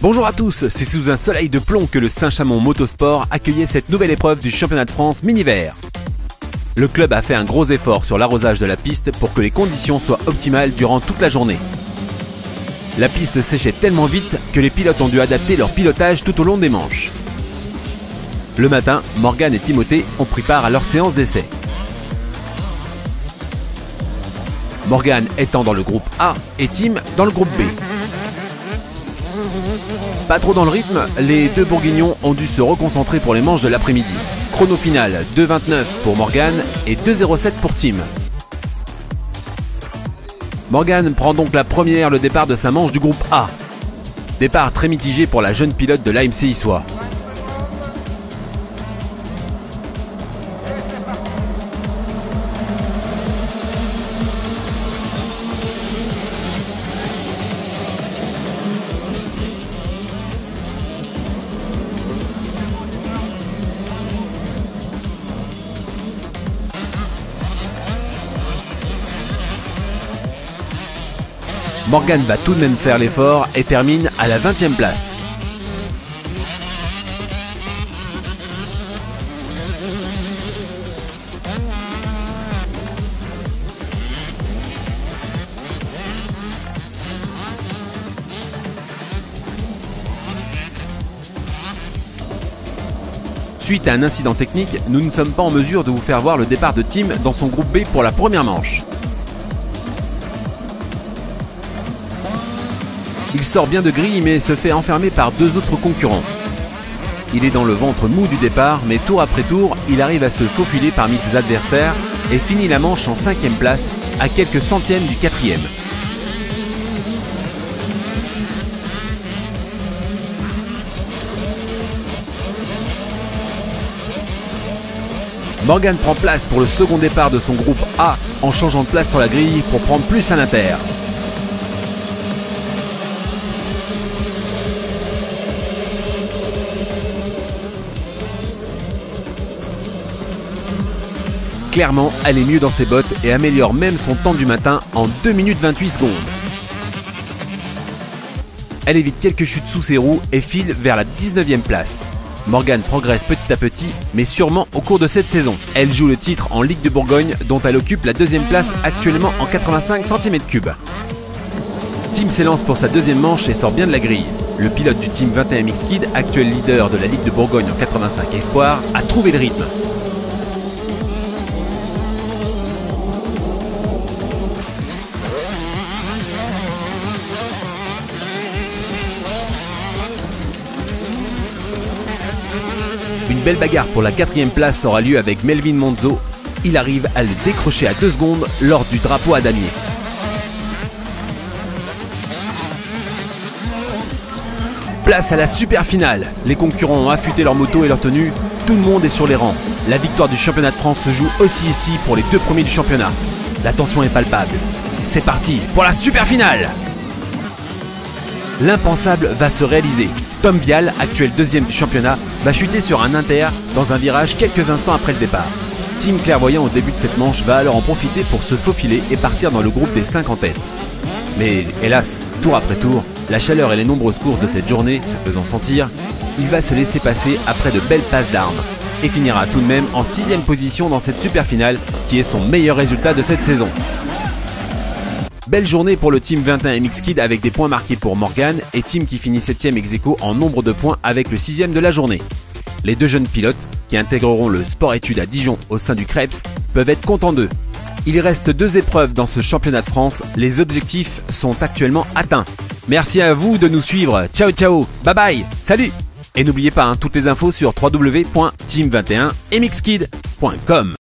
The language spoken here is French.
Bonjour à tous, c'est sous un soleil de plomb que le Saint-Chamond Motosport accueillait cette nouvelle épreuve du championnat de France mini-vert. Le club a fait un gros effort sur l'arrosage de la piste pour que les conditions soient optimales durant toute la journée. La piste séchait tellement vite que les pilotes ont dû adapter leur pilotage tout au long des manches. Le matin, Morgan et Timothée ont pris part à leur séance d'essai. Morgan étant dans le groupe A et Tim dans le groupe B. Pas trop dans le rythme, les deux bourguignons ont dû se reconcentrer pour les manches de l'après-midi. Chrono final 2,29 pour Morgan et 2,07 pour Tim. Morgan prend donc la première le départ de sa manche du groupe A. Départ très mitigé pour la jeune pilote de l'AMC Issois. Morgan va tout de même faire l'effort et termine à la 20e place. Suite à un incident technique, nous ne sommes pas en mesure de vous faire voir le départ de Tim dans son groupe B pour la première manche. Il sort bien de grille mais se fait enfermer par deux autres concurrents. Il est dans le ventre mou du départ mais tour après tour, il arrive à se faufiler parmi ses adversaires et finit la manche en 5e place à quelques centièmes du 4e. Morgan prend place pour le second départ de son groupe A en changeant de place sur la grille pour prendre plus à l'inter. Clairement, elle est mieux dans ses bottes et améliore même son temps du matin en 2 minutes 28 secondes. Elle évite quelques chutes sous ses roues et file vers la 19e place. Morgan progresse petit à petit, mais sûrement au cours de cette saison. Elle joue le titre en Ligue de Bourgogne, dont elle occupe la 2e place actuellement en 85 cm3. Tim s'élance pour sa deuxième manche et sort bien de la grille. Le pilote du Team 21 Mixed, actuel leader de la Ligue de Bourgogne en 85 Espoir, a trouvé le rythme. Une belle bagarre pour la 4e place aura lieu avec Melvin Monzo. Il arrive à le décrocher à 2 secondes lors du drapeau à damier. Place à la super finale. Les concurrents ont affûté leur moto et leur tenue. Tout le monde est sur les rangs. La victoire du championnat de France se joue aussi ici pour les deux premiers du championnat. La tension est palpable. C'est parti pour la super finale. L'impensable va se réaliser. Tom Vial, actuel 2e du championnat, va chuter sur un inter dans un virage quelques instants après le départ. Tim, clairvoyant au début de cette manche, va alors en profiter pour se faufiler et partir dans le groupe des 5 en tête. Mais hélas, tour après tour, la chaleur et les nombreuses courses de cette journée se faisant sentir, il va se laisser passer après de belles passes d'armes et finira tout de même en 6e position dans cette super finale qui est son meilleur résultat de cette saison. Belle journée pour le Team 21 MX avec des points marqués pour Morgan et Tim qui finit 7e ex-aequo en nombre de points avec le 6e de la journée. Les deux jeunes pilotes qui intégreront le sport-études à Dijon au sein du Krebs peuvent être contents d'eux. Il reste 2 épreuves dans ce championnat de France, les objectifs sont actuellement atteints. Merci à vous de nous suivre, ciao ciao, bye bye, salut. Et n'oubliez pas toutes les infos sur www.team21mxkid.com.